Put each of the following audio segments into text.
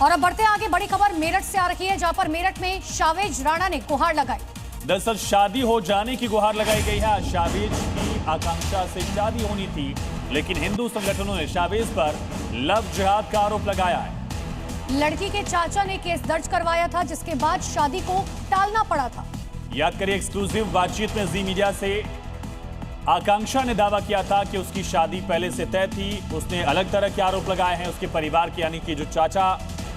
और अब बढ़ते आगे, बड़ी खबर मेरठ से आ रही है, जहां पर मेरठ में शावेज राणा ने गुहार लगाई। दरअसल शादी हो जाने की गुहार लगाई गई है। शावेज की आकांक्षा से शादी होनी थी, लेकिन हिंदू संगठनों ने शावेज पर लव जिहाद का आरोप लगाया है। लड़की के चाचा ने केस दर्ज करवाया था, जिसके बाद शादी को टालना पड़ा था। याद करिए, एक्सक्लूसिव बातचीत में जी मीडिया से आकांक्षा ने दावा किया था कि उसकी शादी पहले से तय थी। उसने अलग तरह के आरोप लगाए हैं। उसके परिवार के, यानी कि जो चाचा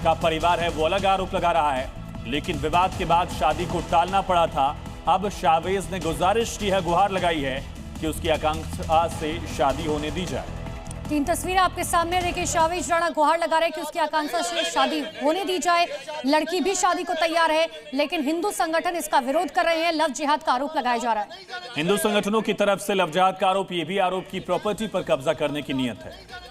का परिवार है, वो अलग आरोप लगा रहा है। लेकिन विवाद के बाद शादी को टालना पड़ा था। अब शावेज ने गुजारिश की है, गुहार लगाई है कि उसकी आकांक्षा से शादी होने दी जाए। 3 तस्वीरें आपके सामने। देखिए, शावेज राणा गुहार लगा रहे हैं कि उसकी आकांक्षा से शादी होने दी जाए। लड़की भी शादी को तैयार है, लेकिन हिंदू संगठन इसका विरोध कर रहे हैं। लव जिहाद का आरोप लगाया जा रहा है। हिंदू संगठनों की तरफ से लव जिहाद का आरोप, ये भी आरोप की प्रॉपर्टी पर कब्जा करने की नीयत है।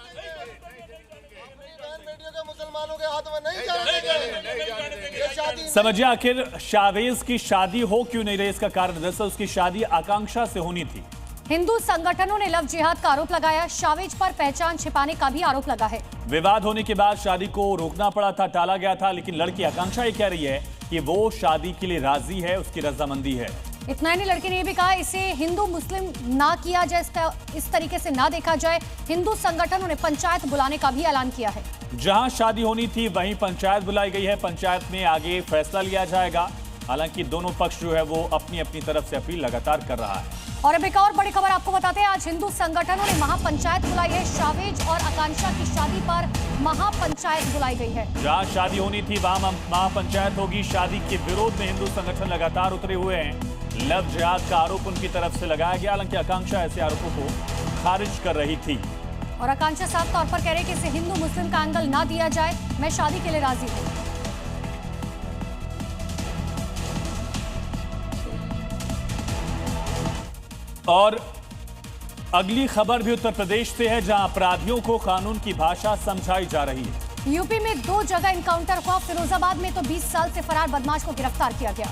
समझिए, आखिर शावेज की शादी हो क्यों नहीं रही, इसका कारण दरअसल उसकी शादी आकांक्षा से होनी थी। हिंदू संगठनों ने लव जिहाद का आरोप लगाया। शावेज पर पहचान छिपाने का भी आरोप लगा है। विवाद होने के बाद शादी को रोकना पड़ा था, टाला गया था, लेकिन लड़की आकांक्षा ये कह रही है कि वो शादी के लिए राजी है, उसकी रजामंदी है। इतना ही नहीं, लड़की ने यह भी कहा इसे हिंदू मुस्लिम ना किया जाए, इसका इस तरीके से ना देखा जाए। हिंदू संगठनों ने पंचायत बुलाने का भी ऐलान किया है। जहां शादी होनी थी वहीं पंचायत बुलाई गई है। पंचायत में आगे फैसला लिया जाएगा। हालांकि दोनों पक्ष जो है वो अपनी अपनी तरफ से अपील लगातार कर रहा है। और अब एक और बड़ी खबर आपको बताते हैं। आज हिंदू संगठनों ने महापंचायत बुलाई है। शावेज और आकांक्षा की शादी पर महापंचायत बुलाई गई है। जहां शादी होनी थी वहां महापंचायत होगी। शादी के विरोध में हिंदू संगठन लगातार उतरे हुए हैं। लव जिहाद का आरोप उनकी तरफ से लगाया गया। हालांकि आकांक्षा ऐसे आरोपों को खारिज कर रही थी। और आकांक्षा साफ तौर पर कह रहे हैं कि इसे हिंदू मुस्लिम का एंगल ना दिया जाए, मैं शादी के लिए राजी हूं। और अगली खबर भी उत्तर प्रदेश से है, जहां अपराधियों को कानून की भाषा समझाई जा रही है। यूपी में 2 जगह एनकाउंटर हुआ। फिरोजाबाद में तो 20 साल से फरार बदमाश को गिरफ्तार किया गया।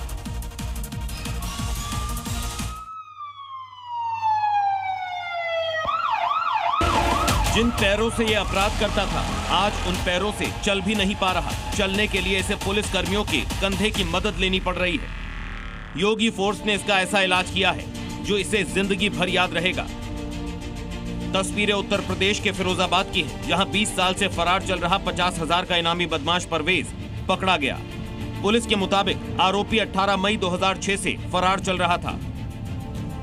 जिन पैरों से ये अपराध करता था, आज उन पैरों से चल भी नहीं पा रहा। चलने के लिए इसे पुलिस कर्मियों के कंधे की मदद लेनी पड़ रही है। योगी फोर्स ने इसका ऐसा इलाज किया है जो इसे जिंदगी भर याद रहेगा। तस्वीरें उत्तर प्रदेश के फिरोजाबाद की हैं, जहां 20 साल से फरार चल रहा 50,000 का इनामी बदमाश परवेज पकड़ा गया। पुलिस के मुताबिक आरोपी 18 मई 2006 से फरार चल रहा था।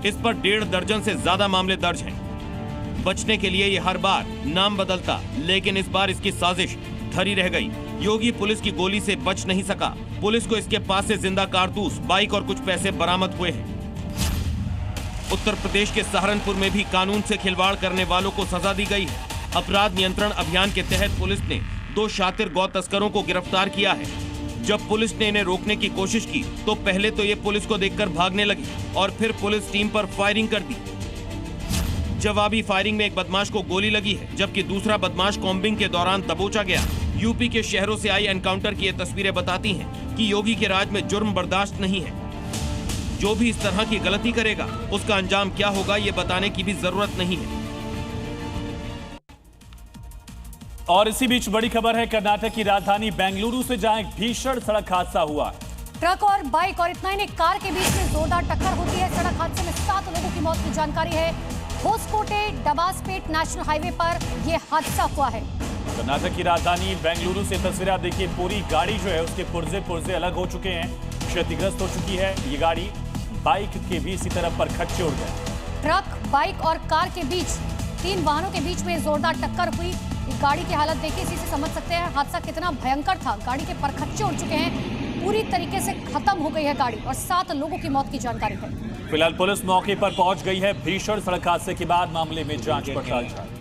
इस पर 1.5 दर्जन से ज्यादा मामले दर्ज हैं। बचने के लिए ये हर बार नाम बदलता, लेकिन इस बार इसकी साजिश धरी रह गई। योगी पुलिस की गोली से बच नहीं सका। पुलिस को इसके पास से जिंदा कारतूस, बाइक और कुछ पैसे बरामद हुए हैं। उत्तर प्रदेश के सहारनपुर में भी कानून से खिलवाड़ करने वालों को सजा दी गई है। अपराध नियंत्रण अभियान के तहत पुलिस ने 2 शातिर गौ तस्करों को गिरफ्तार किया है। जब पुलिस ने इन्हें रोकने की कोशिश की तो पहले तो ये पुलिस को देखकर भागने लगी और फिर पुलिस टीम पर फायरिंग कर दी। जवाबी फायरिंग में एक बदमाश को गोली लगी है, जबकि दूसरा बदमाश कॉम्बिंग के दौरान दबोचा गया। यूपी के शहरों से आई एनकाउंटर की ये तस्वीरें बताती हैं कि योगी के राज में जुर्म बर्दाश्त नहीं है। जो भी इस तरह की गलती करेगा, उसका अंजाम क्या होगा ये बताने की भी जरूरत नहीं है। और इसी बीच बड़ी खबर है, कर्नाटक की राजधानी बेंगलुरु से जहां एक भीषण सड़क हादसा हुआ। ट्रक और बाइक और इतना ही नहीं, कार के बीच में जोरदार टक्कर होती है। सड़क हादसे में 7 लोगों की मौत की जानकारी है। होसकोटे डबासपेट नेशनल हाईवे पर यह हादसा हुआ है। कर्नाटक की राजधानी बेंगलुरु से तस्वीरें आप देखिए। पूरी गाड़ी जो है उसके पुर्जे अलग हो चुके हैं, क्षतिग्रस्त हो चुकी है ये गाड़ी। बाइक के भी इसी तरफ पर खच्चे उड़ गए। ट्रक, बाइक और कार के बीच 3 वाहनों के बीच में जोरदार टक्कर हुई। गाड़ी की हालत देखिए, इसी से समझ सकते हैं हादसा कितना भयंकर था। गाड़ी के परखच्चे उड़ चुके हैं, पूरी तरीके से खत्म हो गई है गाड़ी और 7 लोगों की मौत की जानकारी है। फिलहाल पुलिस मौके पर पहुंच गई है। भीषण सड़क हादसे के बाद मामले में जांच पड़ताल जारी।